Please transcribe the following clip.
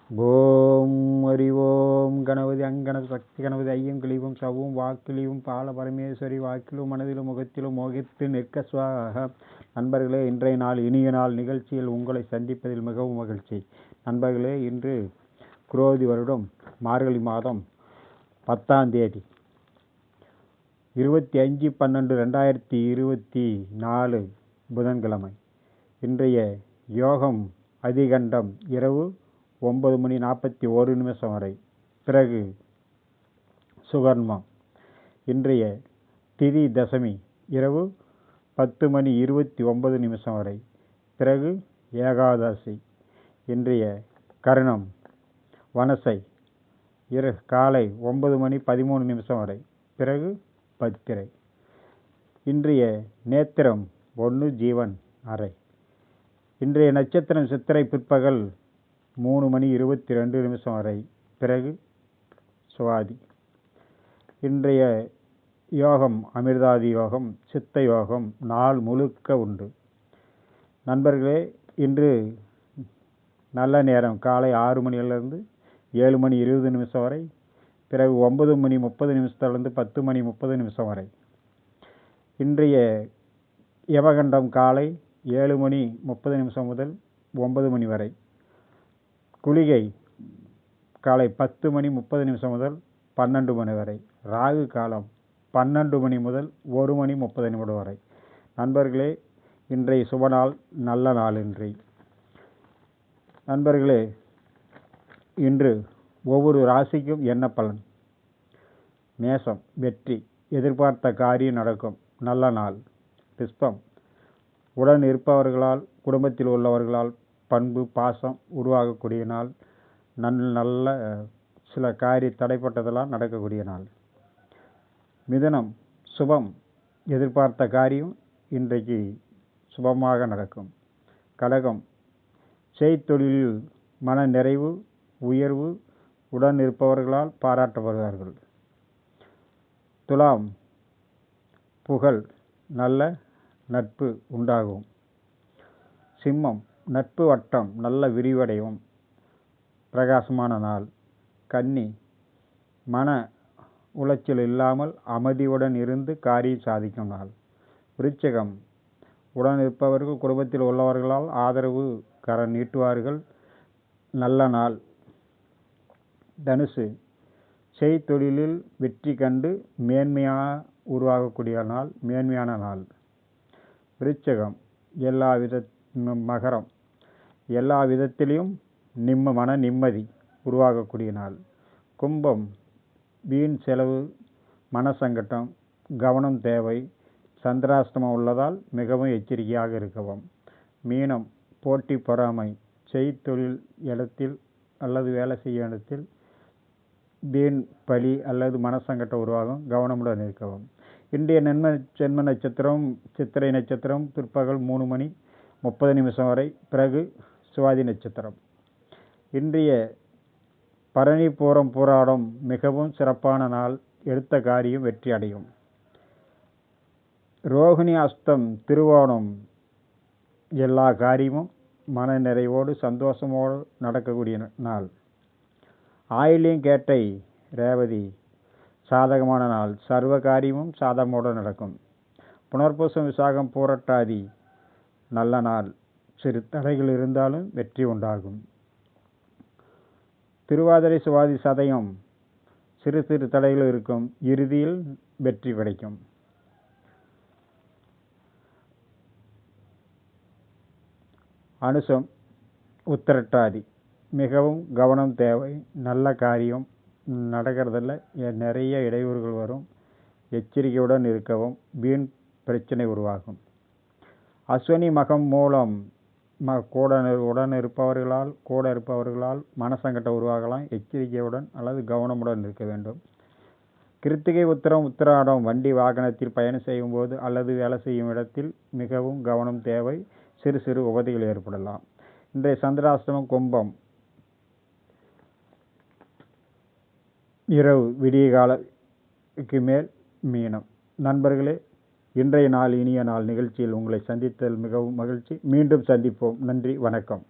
ஓம் அறிவோம் கணபதி அங்கணபதி சக்தி கணபதி ஐயம் கிளிவும் சவும் வாக்கிழிவும் பால பரமேஸ்வரி வாக்கிலும் மனதிலும் முகத்திலும் மோகித்து நிற்க சுவாக. நண்பர்களே, இன்றைய நாள் இனிய நாள் நிகழ்ச்சியில் உங்களை சந்திப்பதில் மிகவும் மகிழ்ச்சி. நண்பர்களே, இன்று குரோதி வருடம் மார்கழி மாதம் 10ஆம் தேதி 25/12/2024 புதன்கிழமை. இன்றைய யோகம் அதிகண்டம் இரவு 9:41 வரை, பிறகு சுகர்மம். இன்றைய திதி தசமி இரவு 10:29 வரை, பிறகு ஏகாதசி. இன்றைய கரணம் வனசை காலை 9:13 வரை, பிறகு பத்திரை. இன்றைய நேத்திரம் 1 ஜீவன் அறை. இன்றைய நட்சத்திரம் சித்திரை பிற்பகல் 3:22 வரை, பிறகு சுவாதி. இன்றைய யோகம் அமிர்தாதி யோகம், சித்த யோகம் நாள் முழுக்க உண்டு. நண்பர்களே, இன்று நல்ல நேரம் காலை 6 மணியிலிருந்து 7:20 வரை, பிறகு 9:30 10:30 வரை. இன்றைய யமகண்டம் காலை 7:30 முதல் 9 மணி வரை. குளிகை காலை 10:30 முதல் 12 மணி வரை. ராகு காலம் 12 மணி முதல் 1:30 வரை. நண்பர்களே, இன்றைய சுபநாள், நல்ல நாள். நண்பர்களே, இன்று ஒவ்வொரு ராசிக்கும் என்ன பலன்? மேசம் வெற்றி, எதிர்பார்த்த காரியம் நடக்கும், நல்ல நாள். ரிஷபம் உடன் இருப்பவர்களால், குடும்பத்தில் உள்ளவர்களால் பண்பு பாசம் உருவாகக்கூடிய நாள். நல்ல சில காரிய தடைப்பட்டதெல்லாம் நடக்கக்கூடிய நாள். மிதுனம் சுபம், எதிர்பார்த்த காரியம் இன்றைக்கு சுபமாக நடக்கும். கடகம் செய்தொழிலில் மன நிறைவு உயர்வு, உடன் இருப்பவர்களால் பாராட்டப்படுவார்கள். துலாம் புகழ், நல்ல நட்பு உண்டாகும். சிம்மம் நட்பு வட்டம் நல்ல விரிவடையும், பிரகாசமான நாள். கன்னி மன உளைச்சல் இல்லாமல் அமைதியுடன் இருந்து காரியம் சாதிக்கும் நாள். விருச்சிகம் உடன் இருப்பவர்கள், குடும்பத்தில் உள்ளவர்களால் ஆதரவு கரம் நீட்டுவார்கள், நல்ல நாள். தனுசு செய்தொழிலில் வெற்றி கண்டு மேன்மையாக உருவாகக்கூடிய நாள், மேன்மையான நாள். விருச்சகம் மகரம் எல்லா விதத்திலையும் மன நிம்மதி உருவாகக்கூடிய நாள். கும்பம் வீண் செலவு, மனசங்கட்டம், கவனம் தேவை. சந்திராஷ்டமம் உள்ளதால் மிகவும் எச்சரிக்கையாக இருக்கவும். மீனம் போட்டி பொறாமை, செய்தொழில் இடத்தில் அல்லது வேலை செய்யும் இடத்தில் வீண் பலி அல்லது மனசங்கட்டம் உருவாகும், கவனமுடன் இருக்கவும். இன்றைய ஜென்ம நட்சத்திரம் சித்திரை நட்சத்திரம் பிற்பகல் 3:30 வரை, பிறகு சுவாதி நட்சத்திரம். இன்றைய பரணி பூரம் பூராடம் மிகவும் சிறப்பான நாள், எடுத்த காரியம் வெற்றி அடையும். ரோகிணி அஸ்தம் திருவோணம் எல்லா காரியமும் மன நிறைவோடு சந்தோஷமோடு நடக்கக்கூடிய நாள். ஆயில்யம் கேட்டை ரேவதி சாதகமான நாள், சர்வ காரியமும் சாதகமோடு நடக்கும். புனர்பூசம் விசாகம் பூரட்டாதி நல்ல நாள், சிறு தடைகள் இருந்தாலும் வெற்றி உண்டாகும். திருவாதிரை சுவாதி சதயம் சிறு சிறு தடைகள் இருக்கும், இறுதியில் வெற்றி கிடைக்கும். அனுசம் உத்திரட்டாதி மிகவும் கவனம் தேவை, நல்ல காரியம் நடக்கிறதில்ல, நிறைய இடையூறுகள் வரும், எச்சரிக்கையுடன் இருக்கவும், வீண் பிரச்சனை உருவாகும். அஸ்வினி மகம் மூலம் உடன் இருப்பவர்களால் மனசங்கட்டம் உருவாகலாம், எச்சரிக்கையுடன் அல்லது கவனமுடன் இருக்க வேண்டும். கிருத்திகை உத்திரம் உத்திராடம் வண்டி வாகனத்தில் பயணம் செய்யும் போது அல்லது வேலை செய்யும் இடத்தில் மிகவும் கவனம் தேவை, சிறு சிறு உபதிகள் ஏற்படலாம். இன்றைய சந்திராஷ்டமம் கும்பம் இரவு விடிய காலக்கு மேல் மீனம். நண்பர்களே, இன்றைய நாள் இனிய நாள் நிகழ்ச்சியில் உங்களை சந்தித்ததில் மிகவும் மகிழ்ச்சி. மீண்டும் சந்திப்போம். நன்றி, வணக்கம்.